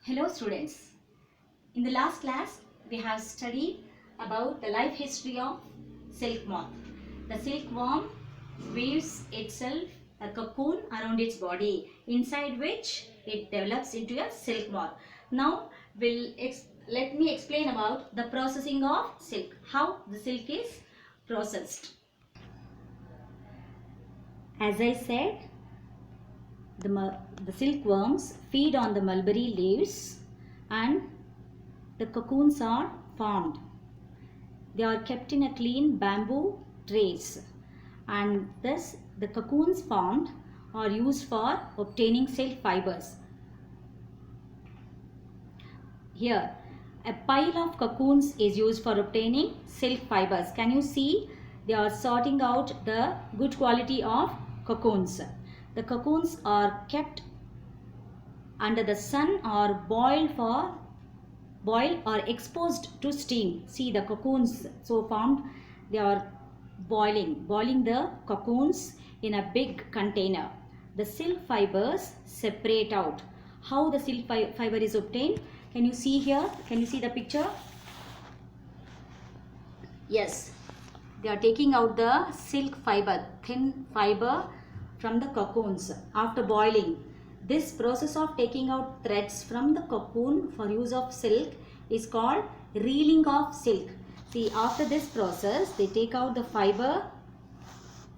Hello students. In the last class we have studied about the life history of silk moth. The silkworm weaves itself a cocoon around its body, inside which it develops into a silk moth. Now let me explain about the processing of silk, how the silk is processed. As I said, the silkworms feed on the mulberry leaves and the cocoons are formed. They are kept in a clean bamboo trays, and thus the cocoons formed are used for obtaining silk fibers. Here, a pile of cocoons is used for obtaining silk fibers. Can you see? They are sorting out the good quality of cocoons. The cocoons are kept under the sun or boiled or exposed to steam. See the cocoons so formed, they are boiling the cocoons in a big container. The silk fibers separate out. How the silk fiber is obtained? Can you see here? Can you see the picture? Yes, they are taking out the silk fiber, thin fiber from the cocoons after boiling. This process of taking out threads from the cocoon for use of silk is called reeling of silk. See, after this process, they take out the fiber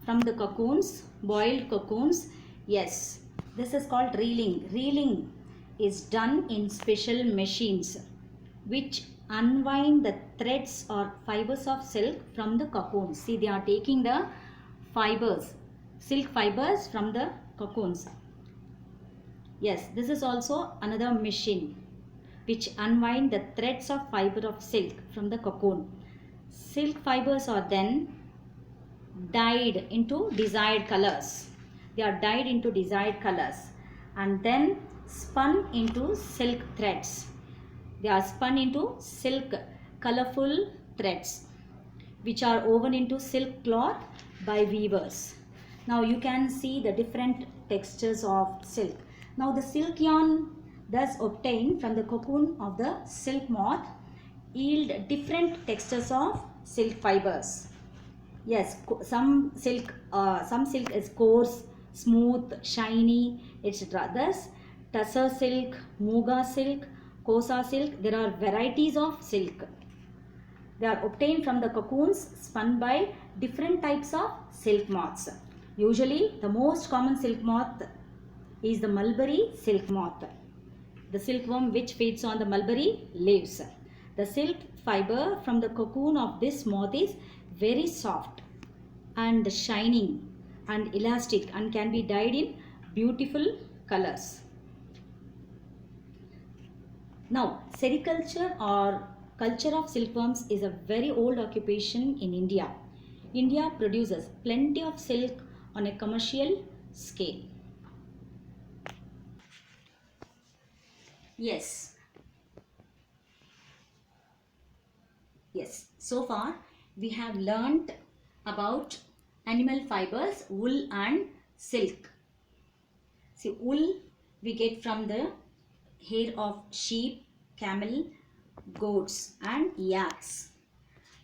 from the cocoons, boiled cocoons. Yes, this is called reeling. Reeling is done in special machines which unwind the threads or fibers of silk from the cocoons. See, they are taking the fibers, silk fibers from the cocoons. Yes, this is also another machine which unwind the threads of fiber of silk from the cocoon. Silk fibers are then dyed into desired colors. They are dyed into desired colors and then spun into silk threads. They are spun into silk colorful threads which are woven into silk cloth by weavers. Now you can see the different textures of silk. Now the silk yarn thus obtained from the cocoon of the silk moth yield different textures of silk fibers. Yes, some silk is coarse, smooth, shiny, etc. Thus, tussar silk, muga silk, kosa silk, there are varieties of silk. They are obtained from the cocoons spun by different types of silk moths. Usually, the most common silk moth is the mulberry silk moth, the silkworm which feeds on the mulberry leaves. The silk fiber from the cocoon of this moth is very soft and shining and elastic and can be dyed in beautiful colors. Now, sericulture or culture of silkworms is a very old occupation in India. India produces plenty of silk on a commercial scale. Yes, so far we have learnt about animal fibers, wool and silk. See, wool we get from the hair of sheep, camel, goats and yaks,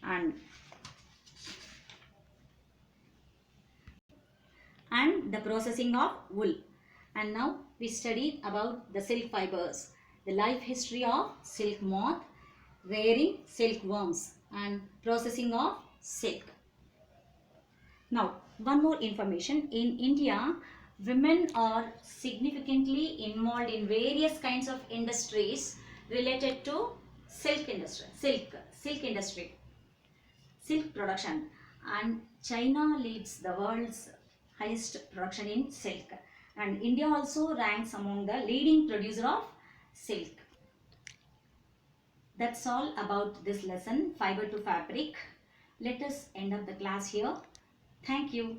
and the processing of wool. And now we studied about the silk fibers, the life history of silk moth, rearing silkworms and processing of silk. Now, one more information. In India, women are significantly involved in various kinds of industries related to silk industry, silk production, and China leads the world's highest production in silk, and India also ranks among the leading producer of silk. That's all about this lesson, fiber to fabric. Let us end up the class here. Thank you.